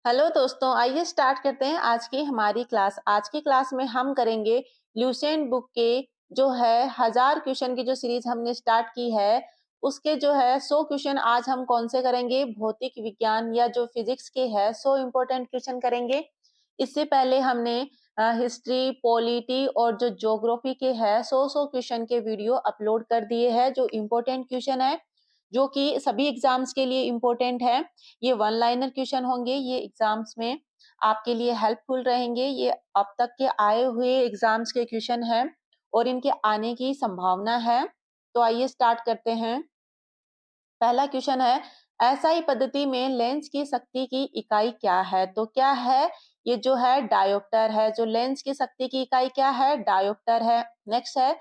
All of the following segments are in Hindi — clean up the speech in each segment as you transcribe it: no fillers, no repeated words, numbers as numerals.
हेलो दोस्तों, आइए स्टार्ट करते हैं आज की हमारी क्लास। आज की क्लास में हम करेंगे ल्यूसेंट बुक के जो है 1000 क्वेश्चन की जो सीरीज हमने स्टार्ट की है, उसके जो है 100 क्वेश्चन आज हम कौन से करेंगे, भौतिक विज्ञान या जो फिजिक्स के है 100 इंपॉर्टेंट क्वेश्चन करेंगे। इससे पहले हमने हिस्ट्री, पॉलिटी और जो ज्योग्राफी के है 100 क्वेश्चन के वीडियो अपलोड कर दिए हैं, जो इम्पोर्टेंट क्वेश्चन है, जो कि सभी एग्जाम्स के लिए इम्पोर्टेंट है। ये वन लाइनर क्वेश्चन होंगे, ये एग्जाम्स में आपके लिए हेल्पफुल रहेंगे। ये अब तक के आए हुए एग्जाम्स के क्वेश्चन हैं और इनके आने की संभावना है। तो आइए स्टार्ट करते हैं। पहला क्वेश्चन है, एसआई पद्धति में लेंस की शक्ति की इकाई क्या है? तो क्या है? ये जो है डायोप्टर है। जो लेंस की शक्ति की इकाई क्या है? डायोप्टर है। नेक्स्ट है,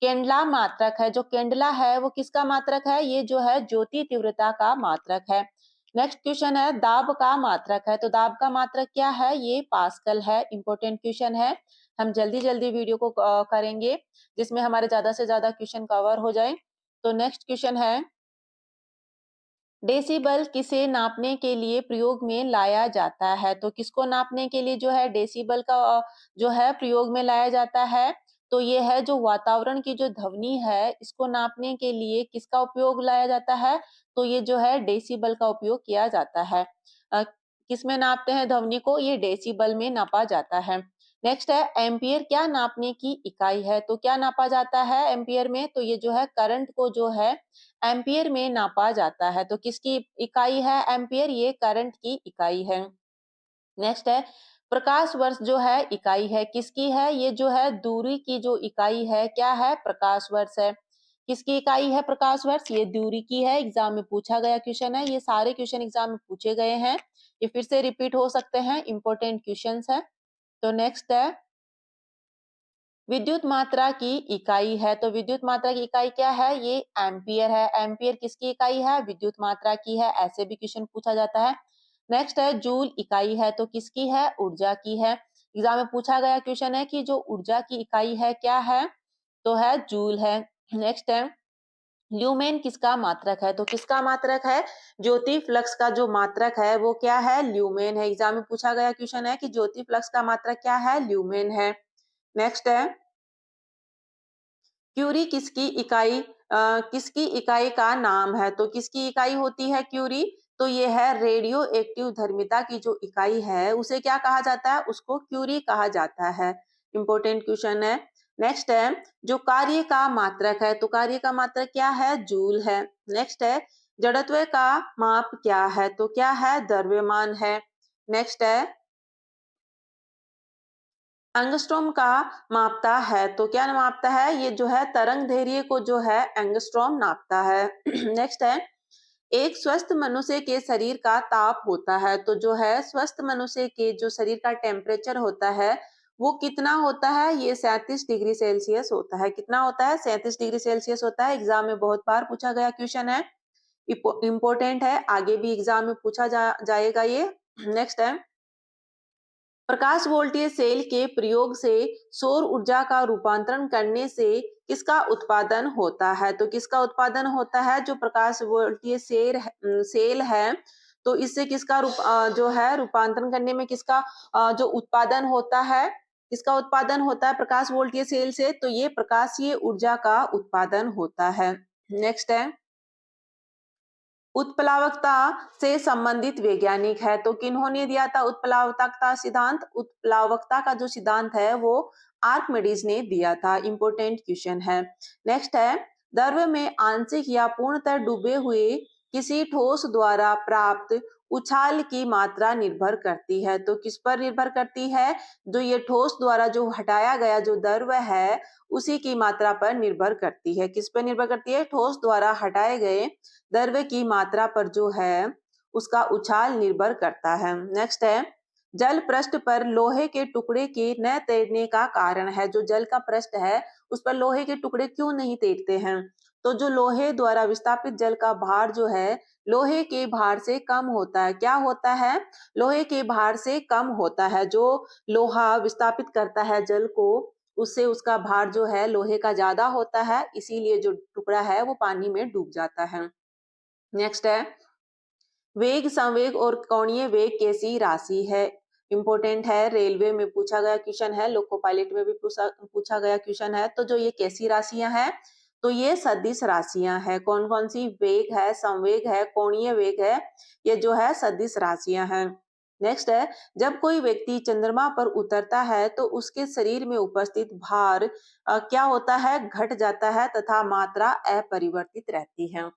केंडला मात्रक है। जो केंडला है वो किसका मात्रक है? ये जो है ज्योति तीव्रता का मात्रक है। नेक्स्ट क्वेश्चन है, दाब का मात्रक है। तो दाब का मात्रक क्या है? ये पास्कल है। इंपॉर्टेंट क्वेश्चन है। हम जल्दी जल्दी वीडियो को करेंगे जिसमें हमारे ज्यादा से ज्यादा क्वेश्चन कवर हो जाए। तो नेक्स्ट क्वेश्चन है, डेसिबल किसे नापने के लिए प्रयोग में लाया जाता है? तो किसको नापने के लिए जो है डेसिबल का जो है प्रयोग में लाया जाता है? तो ये है जो वातावरण की जो ध्वनि है, इसको नापने के लिए किसका उपयोग लाया जाता है? तो ये जो है डेसिबल का उपयोग किया जाता है। किसमें नापते हैं ध्वनि को? ये डेसिबल में नापा जाता है। नेक्स्ट है, एम्पियर क्या नापने की इकाई है? तो क्या नापा जाता है एम्पियर में? तो ये जो है करंट को जो है एम्पियर में नापा जाता है। तो किसकी इकाई है एम्पियर? ये करंट की इकाई है। नेक्स्ट है, प्रकाश वर्ष जो है इकाई है, किसकी है? ये जो है दूरी की जो इकाई है क्या है? प्रकाश वर्ष है। किसकी इकाई है प्रकाश वर्ष? ये दूरी की है। एग्जाम में पूछा गया क्वेश्चन है, ये सारे क्वेश्चन एग्जाम में पूछे गए हैं, ये फिर से रिपीट हो सकते हैं, इंपॉर्टेंट क्वेश्चन है। तो नेक्स्ट है, विद्युत मात्रा की इकाई है। तो विद्युत मात्रा की इकाई क्या है? ये एम्पियर है। एम्पियर किसकी इकाई है? विद्युत मात्रा की है। ऐसे भी क्वेश्चन पूछा जाता है। नेक्स्ट है, जूल इकाई है। तो किसकी है? ऊर्जा की है। एग्जाम में पूछा गया क्वेश्चन है कि जो ऊर्जा की इकाई है क्या है? तो है जूल है। नेक्स्ट है, ल्यूमेन किसका मात्रक है? तो किसका मात्रक है? ज्योति फ्लक्स का जो मात्रक है वो क्या है? ल्यूमेन है। एग्जाम में पूछा गया क्वेश्चन है कि ज्योति फ्लक्स का मात्रक क्या है? ल्यूमेन है। नेक्स्ट है, क्यूरी किसकी इकाई का नाम है? तो किसकी इकाई होती है क्यूरी? तो ये है रेडियो एक्टिव धर्मिता की जो इकाई है उसे क्या कहा जाता है? उसको क्यूरी कहा जाता है। इंपॉर्टेंट क्वेश्चन है। नेक्स्ट है, जो कार्य का मात्रक है। तो कार्य का मात्रक क्या है? जूल है। नेक्स्ट है, जड़त्व का माप क्या है? तो क्या है? द्रव्यमान है। नेक्स्ट है, एंगस्ट्रॉम का मापता है। तो क्या मापता है? ये जो है तरंग दैर्ध्य को जो है एंगस्ट्रॉम नापता है। नेक्स्ट है, एक स्वस्थ मनुष्य के शरीर का ताप होता है। तो जो है स्वस्थ मनुष्य के जो शरीर का टेम्परेचर होता है वो कितना होता है? ये 37 डिग्री सेल्सियस होता है। कितना होता है? 37 डिग्री सेल्सियस होता है। एग्जाम में बहुत बार पूछा गया क्वेश्चन है, इंपॉर्टेंट है, आगे भी एग्जाम में पूछा जाएगा ये। नेक्स्ट है, प्रकाश वोल्टीय सेल के प्रयोग से सौर ऊर्जा का रूपांतरण करने से किसका उत्पादन होता है? तो किसका उत्पादन होता है? जो प्रकाश वोल्टीय सेल है, तो इससे किसका जो है रूपांतरण करने में किसका जो उत्पादन होता है? किसका उत्पादन होता है प्रकाश वोल्टीय सेल से? तो ये प्रकाशीय ऊर्जा का उत्पादन होता है। नेक्स्ट है, उत्प्लावकता से संबंधित वैज्ञानिक है। तो किन्होंने दिया था उत्प्लावकता सिद्धांत? उत्प्लावकता का जो सिद्धांत है वो आर्किमिडीज ने दिया था। इंपॉर्टेंट क्वेश्चन है। नेक्स्ट है, द्रव में आंशिक या पूर्णतः डूबे हुए किसी ठोस द्वारा प्राप्त उछाल की मात्रा निर्भर करती है। तो किस पर निर्भर करती है? जो ये ठोस द्वारा जो हटाया गया जो द्रव है उसी की मात्रा पर निर्भर करती है। किस पर निर्भर करती है? ठोस द्वारा हटाए गए द्रव्य की मात्रा पर जो है उसका उछाल निर्भर करता है। नेक्स्ट है, जल पृष्ठ पर लोहे के टुकड़े के न तैरने का कारण है। जो जल का पृष्ठ है उस पर लोहे के टुकड़े क्यों नहीं तैरते हैं? तो जो लोहे द्वारा विस्थापित जल का भार जो है लोहे के भार से कम होता है। क्या होता है? लोहे के भार से कम होता है। जो लोहा विस्थापित करता है जल को, उससे उसका भार जो है लोहे का ज्यादा होता है, इसीलिए जो टुकड़ा है वो पानी में डूब जाता है। नेक्स्ट है, वेग, संवेग और कोणीय वेग कैसी राशि है? इंपॉर्टेंट है, रेलवे में पूछा गया क्वेश्चन है, लोको पायलट में भी पूछा पूछा गया क्वेश्चन है। तो जो ये कैसी राशियां हैं, तो ये सदिश राशियां हैं। कौन कौन सी? वेग है, संवेग है, कोणीय वेग है, ये जो है सदिश राशियां हैं। नेक्स्ट है, जब कोई व्यक्ति चंद्रमा पर उतरता है तो उसके शरीर में उपस्थित भार क्या होता है? घट जाता है तथा मात्रा अपरिवर्तित रहती है।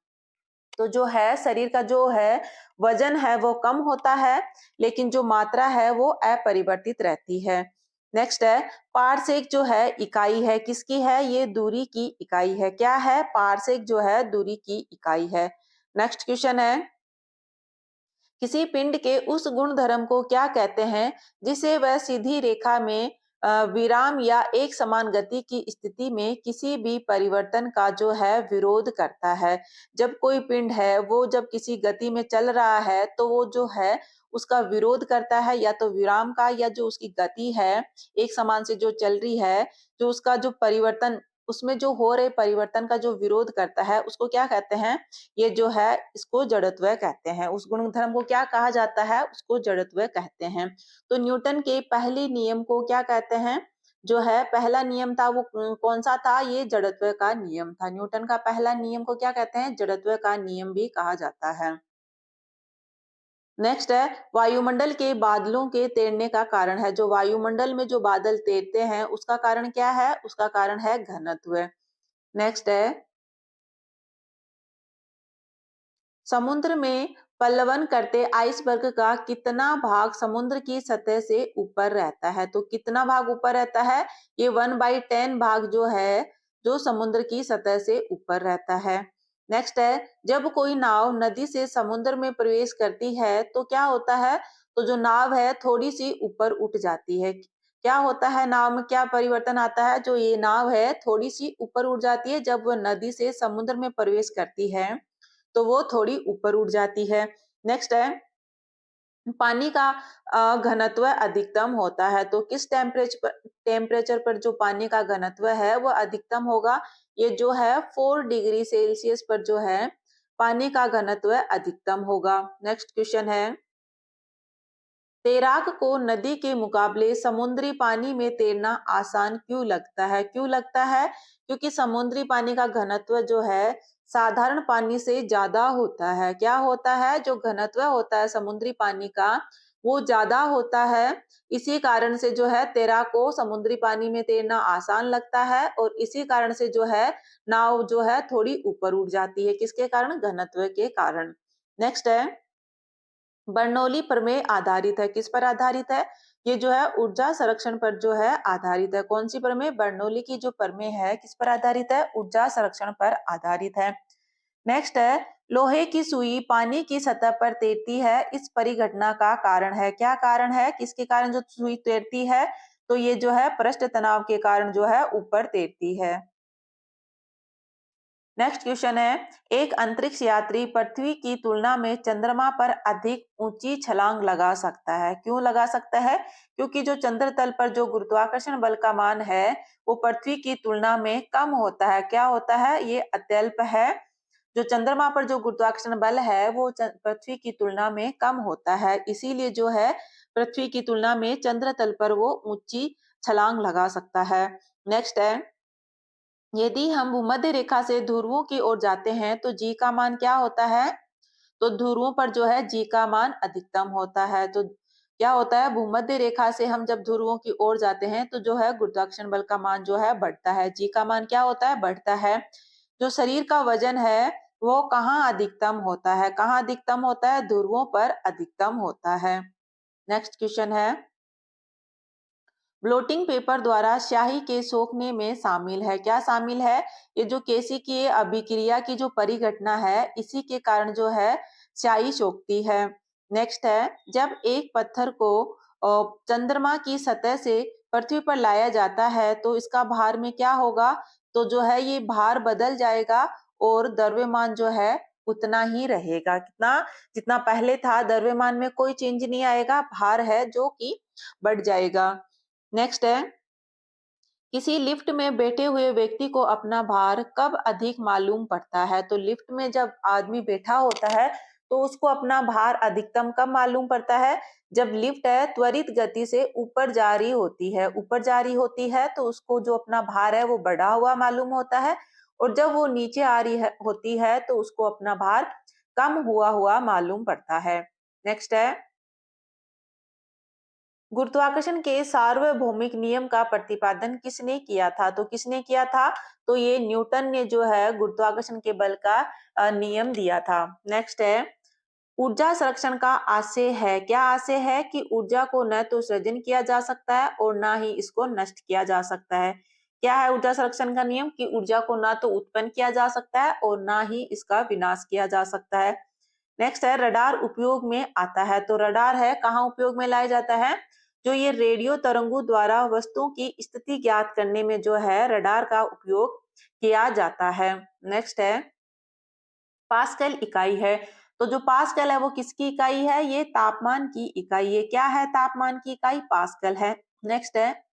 तो जो है शरीर का जो है वजन है वो कम होता है, लेकिन जो मात्रा है वो अपरिवर्तित रहती है। नेक्स्ट है, पारसेक जो है इकाई है, किसकी है? ये दूरी की इकाई है। क्या है? पारसेक जो है दूरी की इकाई है। नेक्स्ट क्वेश्चन है, किसी पिंड के उस गुण धर्म को क्या कहते हैं जिसे वह सीधी रेखा में विराम या एक समान गति की स्थिति में किसी भी परिवर्तन का जो है विरोध करता है? जब कोई पिंड है वो जब किसी गति में चल रहा है तो वो जो है उसका विरोध करता है, या तो विराम का, या जो उसकी गति है एक समान से जो चल रही है, जो उसका जो परिवर्तन, उसमें जो हो रहे परिवर्तन का जो विरोध करता है, उसको क्या कहते हैं? ये जो है इसको जड़त्व कहते हैं। उस गुण धर्म को क्या कहा जाता है? उसको जड़त्व कहते हैं। तो न्यूटन के पहले नियम को क्या कहते हैं? जो है पहला नियम था वो कौन सा था? ये जड़त्व का नियम था। न्यूटन का पहला नियम को क्या कहते हैं? जड़त्व का नियम भी कहा जाता है। नेक्स्ट है, वायुमंडल के बादलों के तैरने का कारण है। जो वायुमंडल में जो बादल तैरते हैं उसका कारण क्या है? उसका कारण है घनत्व। नेक्स्ट है, समुद्र में पल्लवन करते आइसबर्ग का कितना भाग समुद्र की सतह से ऊपर रहता है? तो कितना भाग ऊपर रहता है? ये 1/10 भाग जो है जो समुद्र की सतह से ऊपर रहता है। नेक्स्ट है, जब कोई नाव नदी से समुद्र में प्रवेश करती है तो क्या होता है? तो जो नाव है थोड़ी सी ऊपर उठ जाती है। क्या होता है? नाव में क्या परिवर्तन आता है? जो ये नाव है थोड़ी सी ऊपर उठ जाती है जब वह नदी से समुद्र में प्रवेश करती है, तो वो थोड़ी ऊपर उठ जाती है। नेक्स्ट है, पानी का घनत्व अधिकतम होता है, तो किस टेम्परेचर पर जो पानी का घनत्व है वो अधिकतम होगा? ये जो है 4 डिग्री सेल्सियस पर जो है पानी का घनत्व अधिकतम होगा। नेक्स्ट क्वेश्चन है, तैराक को नदी के मुकाबले समुद्री पानी में तैरना आसान क्यों लगता है? क्यों लगता है? क्योंकि समुद्री पानी का घनत्व जो है साधारण पानी से ज्यादा होता है। क्या होता है? जो घनत्व होता है समुद्री पानी का वो ज्यादा होता है। इसी कारण से जो है तैराक को समुद्री पानी में तैरना आसान लगता है, और इसी कारण से जो है नाव जो है थोड़ी ऊपर उठ जाती है। किसके कारण? घनत्व के कारण। नेक्स्ट है, बर्नौली प्रमेय आधारित है, किस पर आधारित है? ये जो है ऊर्जा संरक्षण पर जो है आधारित है। कौन सी प्रमेय? बर्नौली की जो प्रमेय है किस पर आधारित है? ऊर्जा संरक्षण पर आधारित है। नेक्स्ट है, लोहे की सुई पानी की सतह पर तैरती है, इस परिघटना का कारण है। क्या कारण है? किसके कारण जो सुई तैरती है? तो ये जो है पृष्ठ तनाव के कारण जो है ऊपर तैरती है। नेक्स्ट क्वेश्चन है, एक अंतरिक्ष यात्री पृथ्वी की तुलना में चंद्रमा पर अधिक ऊंची छलांग लगा सकता है। क्यों लगा सकता है? क्योंकि जो चंद्र तल पर जो गुरुत्वाकर्षण बल का मान है वो पृथ्वी की तुलना में कम होता है। क्या होता है? ये अत्यल्प है। जो चंद्रमा पर जो गुरुत्वाकर्षण बल है वो पृथ्वी की तुलना में कम होता है, इसीलिए जो है पृथ्वी की तुलना में चंद्र तल पर वो ऊंची छलांग लगा सकता है। नेक्स्ट है, यदि हम भूमध्य रेखा से ध्रुवों की ओर जाते हैं तो जी का मान क्या होता है? तो ध्रुवों पर जो है जी का मान अधिकतम होता है। तो क्या होता है? भूमध्य रेखा से हम जब ध्रुवों की ओर जाते हैं तो जो है गुरुत्वाकर्षण बल का मान जो है बढ़ता है। जी का मान क्या होता है? बढ़ता है। जो शरीर का वजन है वो कहाँ अधिकतम होता है? कहाँ अधिकतम होता है? ध्रुवों पर अधिकतम होता है। नेक्स्ट क्वेश्चन है, ब्लोटिंग पेपर द्वारा स्याही के सोखने में शामिल है। क्या शामिल है? ये जो केशिकीय अभिक्रिया की जो परिघटना है इसी के कारण जो है स्याही सोखती है। नेक्स्ट है, जब एक पत्थर को चंद्रमा की सतह से पृथ्वी पर लाया जाता है तो इसका भार में क्या होगा? तो जो है ये भार बदल जाएगा और द्रव्यमान जो है उतना ही रहेगा। कितना? जितना पहले था, द्रव्यमान में कोई चेंज नहीं आएगा, भार है जो कि बढ़ जाएगा। नेक्स्ट है, किसी लिफ्ट में बैठे हुए व्यक्ति को अपना भार कब अधिक मालूम पड़ता है? तो लिफ्ट में जब आदमी बैठा होता है तो उसको अपना भार अधिकतम कब मालूम पड़ता है? जब लिफ्ट है त्वरित गति से ऊपर जा रही होती है, तो उसको जो अपना भार है वो बढ़ा हुआ मालूम होता है, और जब वो नीचे आ रही है होती है तो उसको अपना भार कम हुआ हुआ मालूम पड़ता है। नेक्स्ट है, गुरुत्वाकर्षण के सार्वभौमिक नियम का प्रतिपादन किसने किया था? तो किसने किया था? तो ये न्यूटन ने जो है गुरुत्वाकर्षण के बल का नियम दिया था। नेक्स्ट है, ऊर्जा संरक्षण का आशय है, क्या आशय है? कि ऊर्जा को न तो सृजन किया जा सकता है और ना ही इसको नष्ट किया जा सकता है। क्या है ऊर्जा संरक्षण का नियम? कि ऊर्जा को ना तो उत्पन्न किया जा सकता है और ना ही इसका विनाश किया जा सकता है। नेक्स्ट है, रडार उपयोग में आता है, तो रडार है कहाँ उपयोग में लाया जाता है? जो ये रेडियो तरंगों द्वारा वस्तुओं की स्थिति ज्ञात करने में जो है रडार का उपयोग किया जाता है। नेक्स्ट है, पास्कल इकाई है, तो जो पास्कल है वो किसकी इकाई है? ये तापमान की इकाई है। क्या है तापमान की इकाई? पास्कल है। नेक्स्ट है,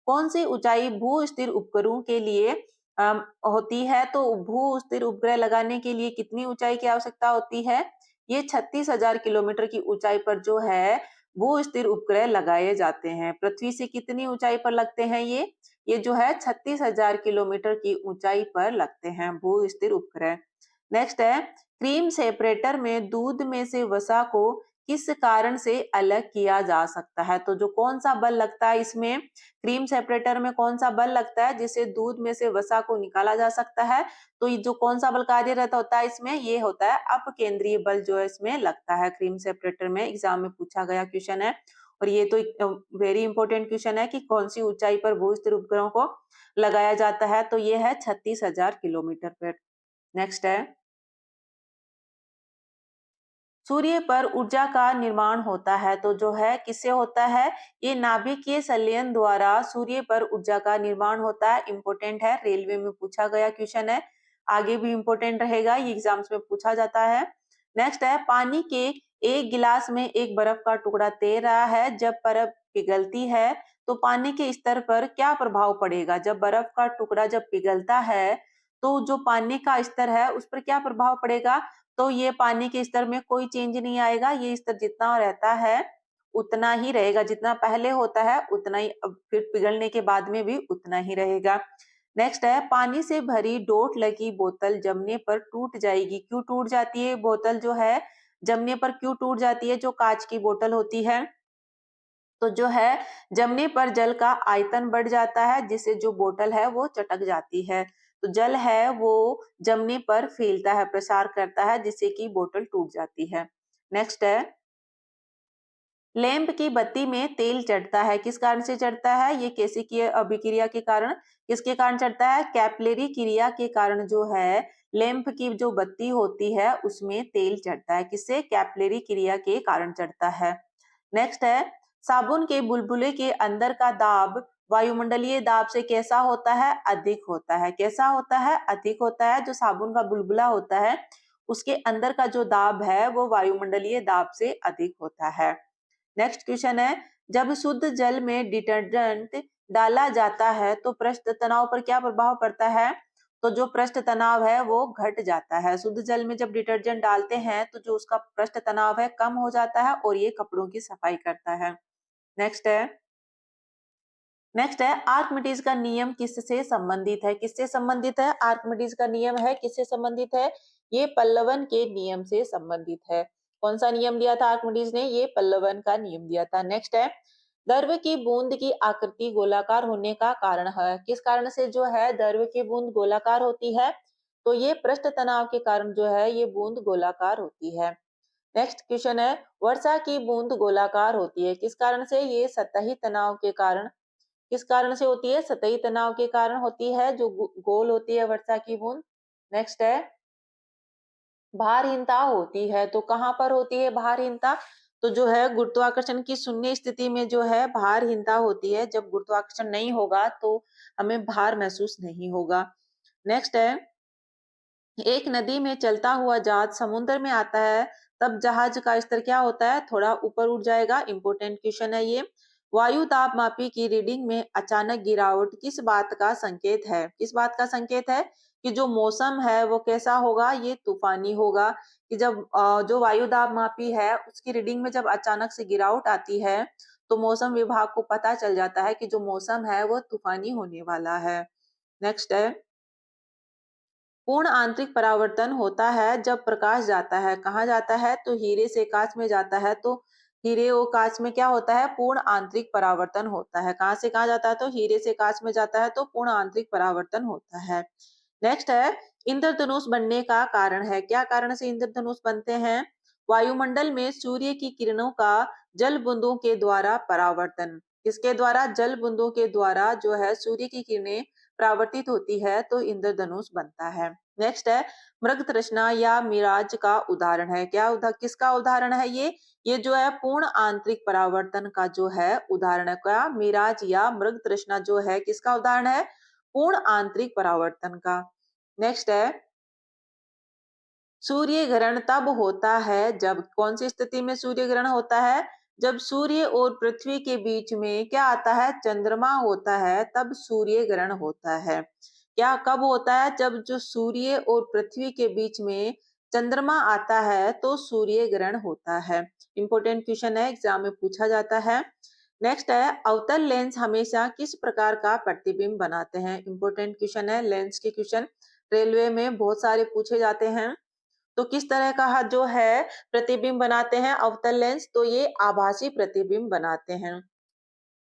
कौन सी ऊंचाई भू स्थिर उपग्रहों के लिए होती है? तो भू स्थिर उपग्रह लगाने के लिए कितनी ऊंचाई की आवश्यकता होती है? ये 36,000 किलोमीटर की ऊंचाई पर जो है भू स्थिर उपग्रह लगाए जाते हैं। पृथ्वी से कितनी ऊंचाई पर लगते हैं ये जो है 36,000 किलोमीटर की ऊंचाई पर लगते हैं भू स्थिर उपग्रह। नेक्स्ट है, क्रीम सेपरेटर में दूध में से वसा को किस कारण से अलग किया जा सकता है? तो जो कौन सा बल लगता है इसमें, क्रीम सेपरेटर में कौन सा बल लगता है जिससे दूध में से वसा को निकाला जा सकता है? तो ये जो कौन सा बल कार्यरत होता है इसमें, ये होता है अपकेंद्रीय बल जो है इसमें लगता है क्रीम सेपरेटर में। एग्जाम में पूछा गया क्वेश्चन है, और ये तो वेरी इंपॉर्टेंट क्वेश्चन है कि कौन सी ऊंचाई पर भू स्थिर उपग्रहों को लगाया जाता है? तो ये है 36,000 किलोमीटर पर। नेक्स्ट है, सूर्य पर ऊर्जा का निर्माण होता है, तो जो है किससे होता है? ये नाभिकीय संलयन द्वारा सूर्य पर ऊर्जा का निर्माण होता है। इंपोर्टेंट है, रेलवे में पूछा गया क्वेश्चन है, आगे भी इंपोर्टेंट रहेगा, ये एग्जाम्स में पूछा जाता है। नेक्स्ट है, पानी के एक गिलास में एक बर्फ का टुकड़ा तैर रहा है, जब बर्फ पिघलती है तो पानी के स्तर पर क्या प्रभाव पड़ेगा? जब बर्फ का टुकड़ा जब पिघलता है तो जो पानी का स्तर है उस पर क्या प्रभाव पड़ेगा? तो ये पानी के स्तर में कोई चेंज नहीं आएगा, ये स्तर जितना रहता है उतना ही रहेगा, जितना पहले होता है उतना ही अब फिर पिघलने के बाद में भी उतना ही रहेगा। नेक्स्ट है, पानी से भरी डोट लगी बोतल जमने पर टूट जाएगी, क्यों टूट जाती है बोतल जो है? जमने पर क्यों टूट जाती है? जो कांच की बोतल होती है तो जो है जमने पर जल का आयतन बढ़ जाता है, जिससे जो बोतल है वो चटक जाती है। तो जल है वो जमने पर फैलता है, प्रसार करता है, जिससे कि बोतल टूट जाती है। नेक्स्ट है, लैंप की बत्ती में तेल चढ़ता है, किस कारण से चढ़ता है? ये कैसे की अभिक्रिया के कारण, किसके कारण चढ़ता है? कैपिलरी क्रिया के कारण जो है लैंप की जो बत्ती होती है उसमें तेल चढ़ता है, किससे? कैपिलरी क्रिया के कारण चढ़ता है। नेक्स्ट है, साबुन के बुलबुले के अंदर का दाब वायुमंडलीय दाब से कैसा होता है? अधिक होता है। कैसा होता है? अधिक होता है। जो साबुन का बुलबुला होता है उसके अंदर का जो दाब है वो वायुमंडलीय दाब से अधिक होता है। नेक्स्ट क्वेश्चन है, जब शुद्ध जल में डिटर्जेंट डाला जाता है तो पृष्ठ तनाव पर क्या प्रभाव पड़ता है? तो जो पृष्ठ तनाव है वो घट जाता है। शुद्ध जल में जब डिटर्जेंट डालते हैं तो जो उसका पृष्ठ तनाव है कम हो जाता है और ये कपड़ों की सफाई करता है। नेक्स्ट है, आर्किमिडीज का नियम किससे संबंधित है? किससे संबंधित है? आर्किमिडीज का नियम है किससे संबंधित है? ये पल्लवन के नियम से संबंधित है। कौन सा नियम दिया था आर्किमिडीज ने? ये पल्लवन का नियम दिया था। नेक्स्ट है, द्रव की बूंद की आकृति गोलाकार होने का कारण है, किस कारण से जो है द्रव की बूंद गोलाकार होती है? तो ये पृष्ठ तनाव के कारण जो है ये बूंद गोलाकार होती है। नेक्स्ट क्वेश्चन है, वर्षा की बूंद गोलाकार होती है, किस कारण से? ये सतही तनाव के कारण। किस कारण से होती है? सतही तनाव के कारण होती है, जो गोल होती है वर्षा की बूंद। नेक्स्ट है, भारहीनता होती है, तो कहां पर होती है भारहीनता? तो जो है गुरुत्वाकर्षण की शून्य स्थिति में जो है भारहीनता होती है। जब गुरुत्वाकर्षण नहीं होगा तो हमें भार महसूस नहीं होगा। नेक्स्ट है, एक नदी में चलता हुआ जहाज समुद्र में आता है तब जहाज का स्तर क्या होता है? थोड़ा ऊपर उठ जाएगा। इंपोर्टेंट क्वेश्चन है ये। वायु ताप मापी की रीडिंग में अचानक गिरावट किस बात का संकेत है? किस बात का संकेत है? कि जो मौसम है वो कैसा होगा, ये तूफानी होगा। कि जब जो वायु दाब मापी है उसकी रीडिंग में जब अचानक से गिरावट आती है, तो मौसम विभाग को पता चल जाता है कि जो मौसम है वो तूफानी होने वाला है। नेक्स्ट है, पूर्ण आंतरिक परावर्तन होता है जब प्रकाश जाता है। कहाँ जाता है? तो हीरे से कांच में जाता है। तो हीरे और कांच में क्या होता है? पूर्ण आंतरिक परावर्तन होता है। कहाँ से कहाँ जाता है? तो हीरे से कांच में जाता है, तो पूर्ण आंतरिक परावर्तन होता है। नेक्स्ट है, इंद्रधनुष बनने का कारण है। क्या कारण से इंद्रधनुष बनते हैं? वायुमंडल में सूर्य की किरणों का जल बूंदों के द्वारा परावर्तन। किसके द्वारा? जल बूंदों के द्वारा जो है सूर्य की किरणें परावर्तित होती है, तो इंद्रधनुष बनता है। नेक्स्ट है, मृग तृष्णा या मिराज का उदाहरण है। किसका उदाहरण है ये जो है पूर्ण आंतरिक परावर्तन का जो है उदाहरण है। क्या? मिराज या मृग तृष्णा जो है किसका उदाहरण है? पूर्ण आंतरिक परावर्तन का। नेक्स्ट है, सूर्य ग्रहण तब होता है जब, कौन सी स्थिति में सूर्य ग्रहण होता है? जब सूर्य और पृथ्वी के बीच में क्या आता है? चंद्रमा होता है, तब सूर्य ग्रहण होता है। क्या कब होता है? जब जो सूर्य और पृथ्वी के बीच में चंद्रमा आता है तो सूर्य ग्रहण होता है। इंपॉर्टेंट क्वेश्चन है, एग्जाम में पूछा जाता है। नेक्स्ट है, अवतल लेंस हमेशा किस प्रकार का प्रतिबिंब बनाते हैं? इंपॉर्टेंट क्वेश्चन है, लेंस के क्वेश्चन रेलवे में बहुत सारे पूछे जाते हैं। तो किस तरह का जो है प्रतिबिंब बनाते हैं अवतल लेंस? तो ये आभासी प्रतिबिंब बनाते हैं।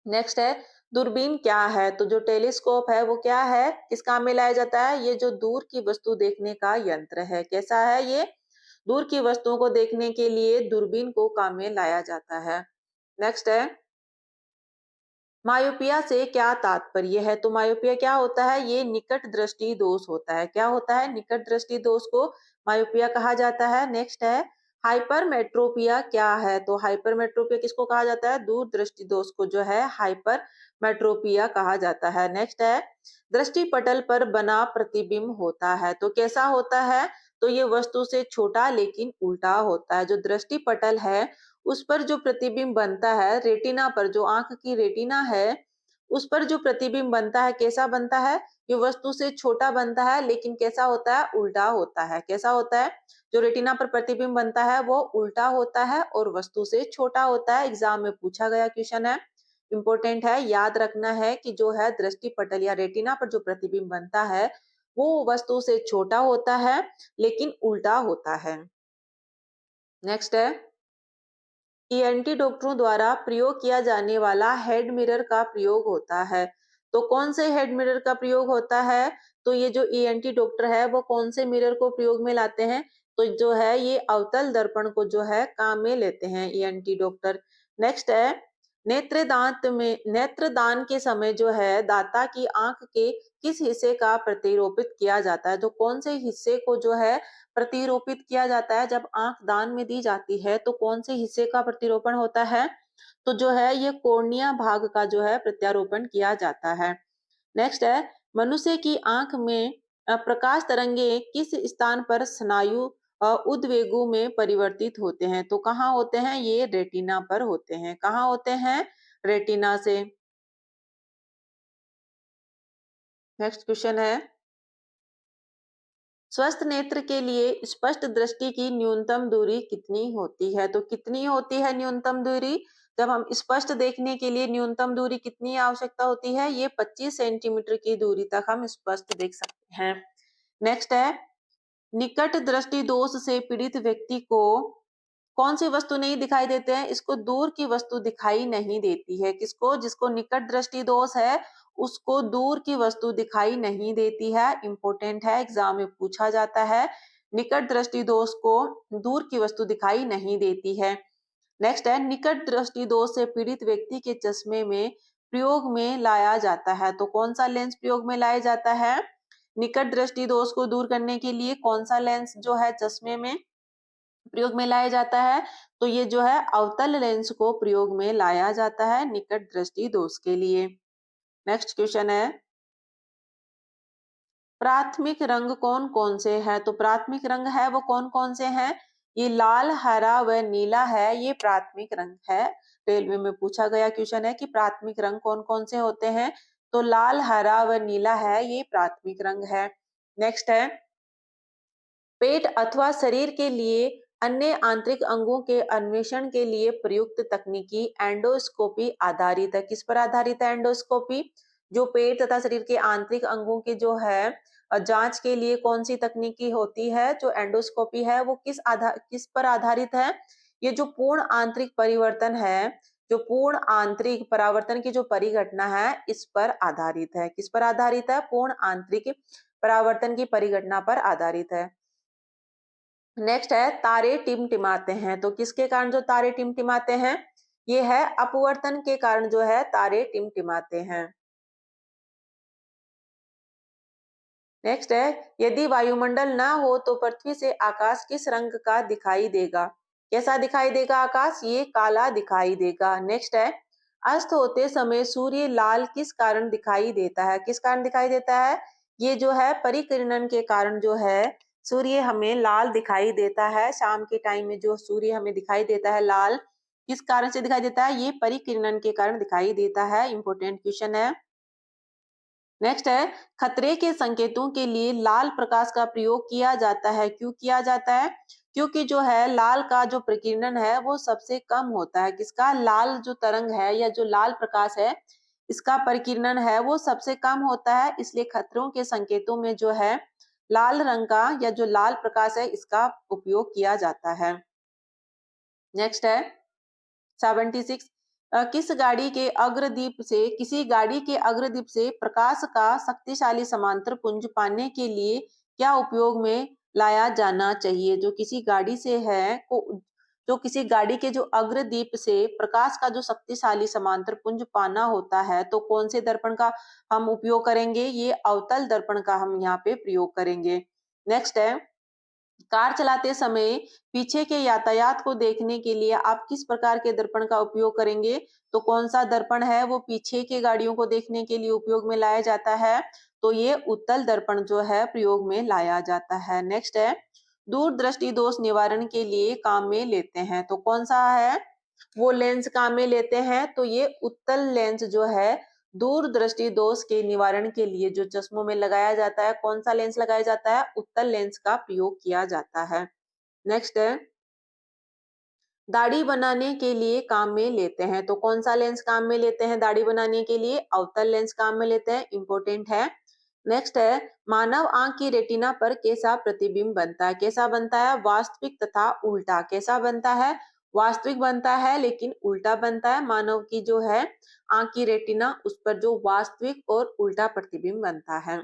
नेक्स्ट है, दूरबीन क्या है? तो जो टेलीस्कोप है वो क्या है, किस काम में लाया जाता है? ये जो दूर की वस्तु देखने का यंत्र है। कैसा है ये? दूर की वस्तुओं को देखने के लिए दूरबीन को काम में लाया जाता है। नेक्स्ट है, मायोपिया से क्या तात्पर्य है? तो मायोपिया क्या होता है? ये निकट दृष्टि दोष होता है। क्या होता है? निकट दृष्टि दोष को मायोपिया कहा जाता है। नेक्स्ट है, हाइपरमेट्रोपिया क्या है? तो हाइपरमेट्रोपिया किसको कहा जाता है? दूर दृष्टि दोष को जो है हाइपरमेट्रोपिया कहा जाता है। नेक्स्ट है, दृष्टि पटल पर बना प्रतिबिंब होता है। तो कैसा होता है? तो ये वस्तु से छोटा लेकिन उल्टा होता है। जो दृष्टि पटल है उस पर जो प्रतिबिंब बनता है, रेटिना पर, जो आंख की रेटिना है उस पर जो प्रतिबिंब बनता है कैसा बनता है? ये वस्तु से छोटा बनता है लेकिन कैसा होता है? उल्टा होता है। कैसा होता है? जो रेटिना पर प्रतिबिंब बनता है वो उल्टा होता है और वस्तु से छोटा होता है। एग्जाम में पूछा गया क्वेश्चन है, इंपॉर्टेंट है, याद रखना है कि जो है दृष्टि पटल या रेटिना पर जो प्रतिबिंब बनता है वो वस्तु से छोटा होता है लेकिन उल्टा होता है। नेक्स्ट है, ईएनटी डॉक्टरों द्वारा प्रयोग किया जाने वाला हेड मिरर का प्रयोग होता है। तो कौन से हेड मिरर का प्रयोग होता है? तो ये जो ईएनटी डॉक्टर है वो कौन से मिरर को प्रयोग में लाते हैं? तो जो है ये अवतल दर्पण को जो है काम में लेते हैं ईएनटी डॉक्टर। नेक्स्ट है, नेत्रदान के समय जो है दाता की आंख के किस हिस्से का प्रतिरोपित किया जाता है? तो कौन से हिस्से को जो है प्रतिरोपित किया जाता है? जब आंख दान में दी जाती है तो कौन से हिस्से का प्रतिरोपण होता है? तो जो है ये कोर्निया भाग का जो है प्रत्यारोपण किया जाता है। नेक्स्ट है, मनुष्य की आंख में प्रकाश तरंगे किस स्थान पर स्नायु उद्वेगों में परिवर्तित होते हैं? तो कहाँ होते हैं? ये रेटिना पर होते हैं। कहाँ होते हैं? रेटिना से। नेक्स्ट क्वेश्चन है, स्वस्थ नेत्र के लिए स्पष्ट दृष्टि की न्यूनतम दूरी कितनी होती है? तो कितनी होती है न्यूनतम दूरी? जब हम स्पष्ट देखने के लिए न्यूनतम दूरी कितनी आवश्यकता होती है? ये 25 सेंटीमीटर की दूरी तक हम स्पष्ट देख सकते हैं। नेक्स्ट है, निकट दृष्टि दोष से पीड़ित व्यक्ति को कौन सी वस्तु नहीं दिखाई देते हैं? इसको दूर की वस्तु दिखाई नहीं देती है। किसको? जिसको निकट दृष्टि दोष है उसको दूर की वस्तु दिखाई नहीं देती है। इंपॉर्टेंट है, एग्जाम में पूछा जाता है। निकट दृष्टि दोष को दूर की वस्तु दिखाई नहीं देती है। नेक्स्ट है, निकट दृष्टि दोष से पीड़ित व्यक्ति के चश्मे में प्रयोग में लाया जाता है। तो कौन सा लेंस प्रयोग में लाया जाता है? निकट दृष्टि दोष को दूर करने के लिए कौन सा लेंस जो है चश्मे में प्रयोग में लाया जाता है? तो ये जो है अवतल लेंस को प्रयोग में लाया जाता है निकट दृष्टि दोष के लिए। नेक्स्ट क्वेश्चन है, प्राथमिक रंग कौन कौन से हैं? तो प्राथमिक रंग है वो कौन कौन से हैं? ये लाल, हरा व नीला है, ये प्राथमिक रंग है। रेलवे में पूछा गया क्वेश्चन है कि प्राथमिक रंग कौन कौन से होते हैं? तो लाल, हरा व नीला है, ये प्राथमिक रंग है। नेक्स्ट है पेट अथवा शरीर के लिए अन्य आंतरिक अंगों के अन्वेषण के लिए प्रयुक्त तकनीकी एंडोस्कोपी आधारित है। किस पर आधारित है एंडोस्कोपी? जो पेट तथा शरीर के आंतरिक अंगों के जो है जांच के लिए कौन सी तकनीकी होती है, जो एंडोस्कोपी है, वो किस पर आधारित है? ये जो पूर्ण आंतरिक परिवर्तन है, जो पूर्ण आंतरिक परावर्तन की जो परिघटना है, इस पर आधारित है। किस पर आधारित है? पूर्ण आंतरिक परावर्तन की परिघटना पर आधारित है। नेक्स्ट है तारे टिमटिमाते हैं। तो किसके कारण जो तारे टिमटिमाते हैं? ये है अपवर्तन के कारण जो है तारे टिमटिमाते हैं। नेक्स्ट है यदि वायुमंडल ना हो तो पृथ्वी से आकाश किस रंग का दिखाई देगा? कैसा दिखाई देगा आकाश? ये काला दिखाई देगा। नेक्स्ट है अस्त होते समय सूर्य लाल किस कारण दिखाई देता है? किस कारण दिखाई देता है? ये जो है परिकिरणन के कारण जो है सूर्य हमें लाल दिखाई देता है। शाम के टाइम में जो सूर्य हमें दिखाई देता है लाल, किस कारण से दिखाई देता है? ये परिकिरणन के कारण दिखाई देता है। इंपॉर्टेंट क्वेश्चन है। नेक्स्ट है खतरे के संकेतों के लिए लाल प्रकाश का प्रयोग किया जाता है। क्यों किया जाता है? क्योंकि जो है लाल का जो प्रकीर्णन है वो सबसे कम होता है। किसका? लाल जो तरंग है या जो लाल प्रकाश है, इसका परिकीर्णन है वो सबसे कम होता है। इसलिए खतरों के संकेतों में जो है लाल रंग का या जो लाल प्रकाश है इसका उपयोग किया जाता है। नेक्स्ट है 76 किसी गाड़ी के अग्रदीप से प्रकाश का शक्तिशाली समांतर पुंज पाने के लिए क्या उपयोग में लाया जाना चाहिए? जो किसी गाड़ी से है जो किसी गाड़ी के जो अग्रदीप से प्रकाश का जो शक्तिशाली समांतर पुंज पाना होता है, तो कौन से दर्पण का हम उपयोग करेंगे? ये अवतल दर्पण का हम यहाँ पे प्रयोग करेंगे। नेक्स्ट है कार चलाते समय पीछे के यातायात को देखने के लिए आप किस प्रकार के दर्पण का उपयोग करेंगे? तो कौन सा दर्पण है वो पीछे के गाड़ियों को देखने के लिए उपयोग में लाया जाता है? तो ये उत्तल दर्पण जो है प्रयोग में लाया जाता है। नेक्स्ट है दूरदृष्टि दोष निवारण के लिए काम में लेते हैं। तो कौन सा है वो लेंस काम में लेते हैं? तो ये उत्तल लेंस जो है दूरदृष्टि दोष के निवारण के लिए जो चश्मों में लगाया जाता है, कौन सा लेंस लगाया जाता है? उत्तल लेंस का प्रयोग किया जाता है। नेक्स्ट है दाढ़ी बनाने के लिए काम में लेते हैं। तो कौन सा लेंस काम में लेते हैं दाढ़ी बनाने के लिए? अवतल लेंस काम में लेते हैं। इंपॉर्टेंट है। नेक्स्ट है मानव आंख की रेटिना पर कैसा प्रतिबिंब बनता है? कैसा बनता है? वास्तविक तथा उल्टा। कैसा बनता है? वास्तविक बनता है लेकिन उल्टा बनता है। मानव की जो है आंख की रेटिना, उस पर जो वास्तविक और उल्टा प्रतिबिंब बनता है।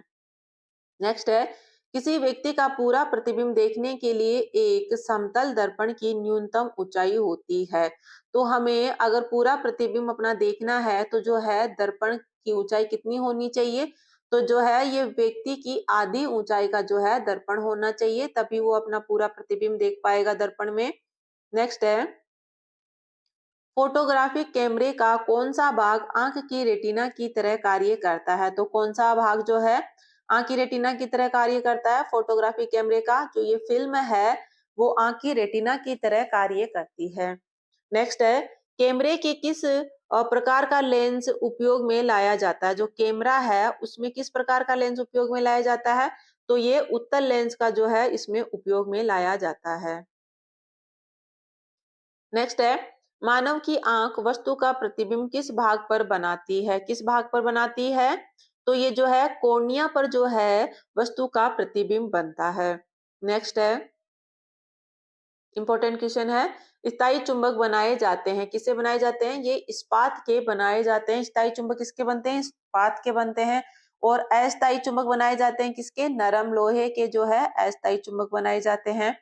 नेक्स्ट है किसी व्यक्ति का पूरा प्रतिबिंब देखने के लिए एक समतल दर्पण की न्यूनतम ऊंचाई होती है। तो हमें अगर पूरा प्रतिबिंब अपना देखना है तो जो है दर्पण की ऊंचाई कितनी होनी चाहिए? तो जो है ये व्यक्ति की आधी ऊंचाई का जो है दर्पण होना चाहिए, तभी वो अपना पूरा प्रतिबिंब देख पाएगा दर्पण में। नेक्स्ट है फोटोग्राफिक कैमरे का कौन सा भाग आंख की रेटिना की तरह कार्य करता है? तो कौन सा भाग जो है आंख की रेटिना की तरह कार्य करता है? फोटोग्राफिक कैमरे का जो ये फिल्म है वो आंख की रेटिना की तरह कार्य करती है। नेक्स्ट है कैमरे के किस प्रकार का लेंस उपयोग में लाया जाता है? जो कैमरा है उसमें किस प्रकार का लेंस उपयोग में लाया जाता है? तो ये उत्तल लेंस का जो है इसमें उपयोग में लाया जाता है। नेक्स्ट है मानव की आंख वस्तु का प्रतिबिंब किस भाग पर बनाती है? किस भाग पर बनाती है? तो ये जो है कोर्निया पर जो है वस्तु का प्रतिबिंब बनता है। नेक्स्ट है इंपॉर्टेंट क्वेश्चन है स्थायी चुंबक बनाए जाते हैं। किससे बनाए जाते हैं? ये इस्पात के बनाए जाते हैं। स्थायी चुंबक किसके बनते हैं? इस्पात के बनते हैं। और अस्थायी चुंबक बनाए जाते हैं किसके? नरम लोहे के जो है अस्थायी चुंबक बनाए जाते हैं।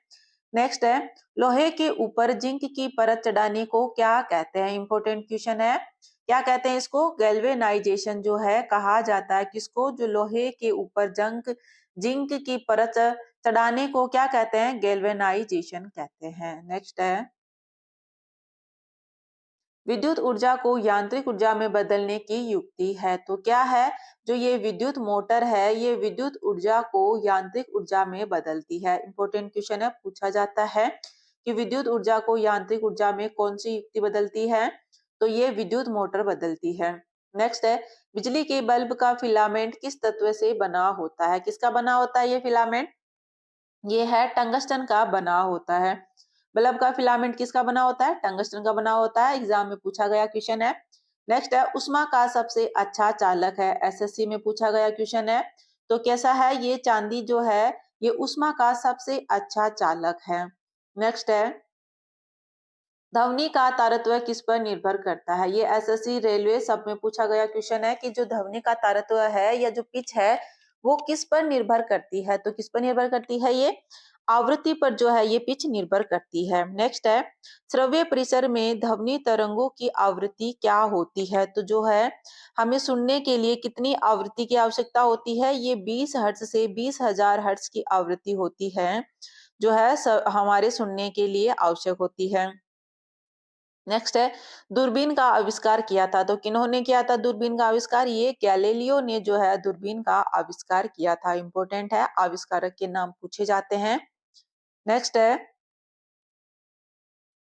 नेक्स्ट है लोहे के ऊपर जिंक की परत चढ़ाने को क्या कहते हैं? इंपॉर्टेंट क्वेश्चन है। क्या कहते हैं इसको? गैल्वेनाइजेशन जो है कहा जाता है। किसको? जो लोहे के ऊपर जिंक की परत चढ़ाने को क्या कहते हैं? गैल्वेनाइजेशन कहते हैं। नेक्स्ट है विद्युत ऊर्जा को यांत्रिक ऊर्जा में बदलने की युक्ति है। तो क्या है? जो ये विद्युत मोटर है ये विद्युत ऊर्जा को यांत्रिक ऊर्जा में बदलती है। इंपॉर्टेंट क्वेश्चन है, पूछा जाता है कि विद्युत ऊर्जा को यांत्रिक ऊर्जा में कौन सी युक्ति बदलती है? तो ये विद्युत मोटर बदलती है। नेक्स्ट है, बिजली के बल्ब का फिलामेंट किस तत्व से बना होता है? किसका बना होता है ये फिलामेंट? ये है टंगस्टन का बना होता है। बल्ब का फिलामेंट किसका बना होता है? टंगस्टन का बना होता है। एग्जाम में पूछा गया क्वेश्चन है। नेक्स्ट है, उष्मा का सबसे अच्छा चालक है। एसएससी में पूछा गया क्वेश्चन है। तो कैसा है ये चांदी जो है, ये उष्मा का सबसे अच्छा चालक है। नेक्स्ट है, ध्वनि का तारतम्य किस पर निर्भर करता है? ये एसएससी रेलवे सब में पूछा गया क्वेश्चन है कि जो ध्वनि का तारतम्य है या जो पिच है वो किस पर निर्भर करती है? तो किस पर निर्भर करती है ये? आवृत्ति पर जो है ये पिच निर्भर करती है। नेक्स्ट है, श्रव्य परिसर में ध्वनि तरंगों की आवृत्ति क्या होती है? तो जो है हमें सुनने के लिए कितनी आवृत्ति की आवश्यकता होती है? ये 20 हर्ट्ज से 20,000 हर्ट्ज की आवृत्ति होती है, जो है हमारे सुनने के लिए आवश्यक होती है। नेक्स्ट है, दूरबीन का आविष्कार किया था। तो किन्होंने किया था दूरबीन का आविष्कार? ये गैलीलियो ने जो है दूरबीन का आविष्कार किया था। इंपॉर्टेंट है, आविष्कारक के नाम पूछे जाते हैं। नेक्स्ट है,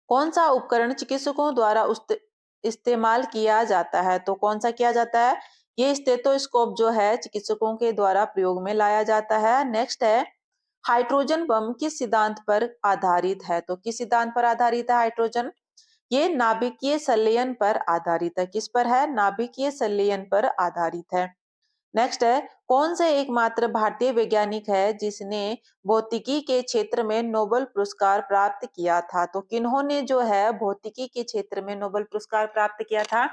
कौन सा उपकरण चिकित्सकों द्वारा इस्तेमाल किया जाता है? तो कौन सा किया जाता है? ये स्टेथोस्कोप जो है चिकित्सकों के द्वारा प्रयोग में लाया जाता है। नेक्स्ट है, हाइड्रोजन बम किस सिद्धांत पर आधारित है? तो किस सिद्धांत पर आधारित है हाइड्रोजन? ये नाभिकीय संलयन पर आधारित है। किस पर है? नाभिकीय संलयन पर आधारित है। नेक्स्ट है, कौन से एकमात्र भारतीय वैज्ञानिक है जिसने भौतिकी के क्षेत्र में नोबेल पुरस्कार प्राप्त किया था? तो किन्होंने जो है भौतिकी के क्षेत्र में नोबेल पुरस्कार प्राप्त किया था?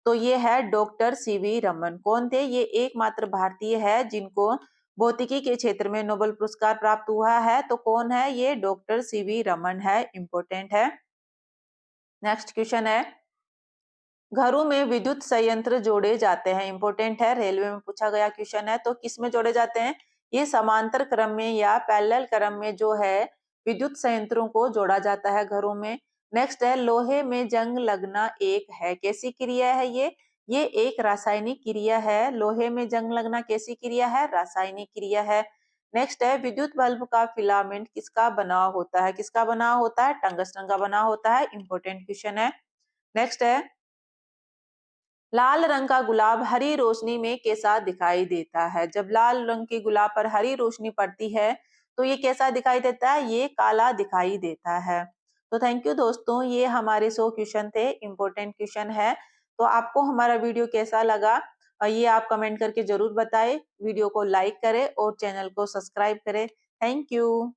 तो ये है डॉक्टर सीवी रमन। कौन थे? ये एकमात्र भारतीय है जिनको भौतिकी के क्षेत्र में नोबेल पुरस्कार प्राप्त हुआ है। तो कौन है? ये डॉक्टर सीवी रमन है। इंपॉर्टेंट है। नेक्स्ट क्वेश्चन है, घरों में विद्युत संयंत्र जोड़े जाते हैं। इंपॉर्टेंट है, रेलवे में पूछा गया क्वेश्चन है। तो किस में जोड़े जाते हैं? ये समांतर क्रम में या पैरेलल क्रम में जो है विद्युत संयंत्रों को जोड़ा जाता है घरों में। नेक्स्ट है, लोहे में जंग लगना एक है। कैसी क्रिया है ये एक रासायनिक क्रिया है। लोहे में जंग लगना कैसी क्रिया है? रासायनिक क्रिया है। नेक्स्ट है, विद्युत बल्ब का फिलामेंट किसका बना होता है? किसका बना होता है? टंगस्टन का बना होता है। इंपॉर्टेंट क्वेश्चन है। नेक्स्ट है, लाल रंग का गुलाब हरी रोशनी में कैसा दिखाई देता है? जब लाल रंग के गुलाब पर हरी रोशनी पड़ती है तो ये कैसा दिखाई देता है? ये काला दिखाई देता है। तो थैंक यू दोस्तों, ये हमारे 100 क्वेश्चन थे, इंपॉर्टेंट क्वेश्चन है। तो आपको हमारा वीडियो कैसा लगा ये आप कमेंट करके जरूर बताएं। वीडियो को लाइक करें और चैनल को सब्सक्राइब करें। Thank you.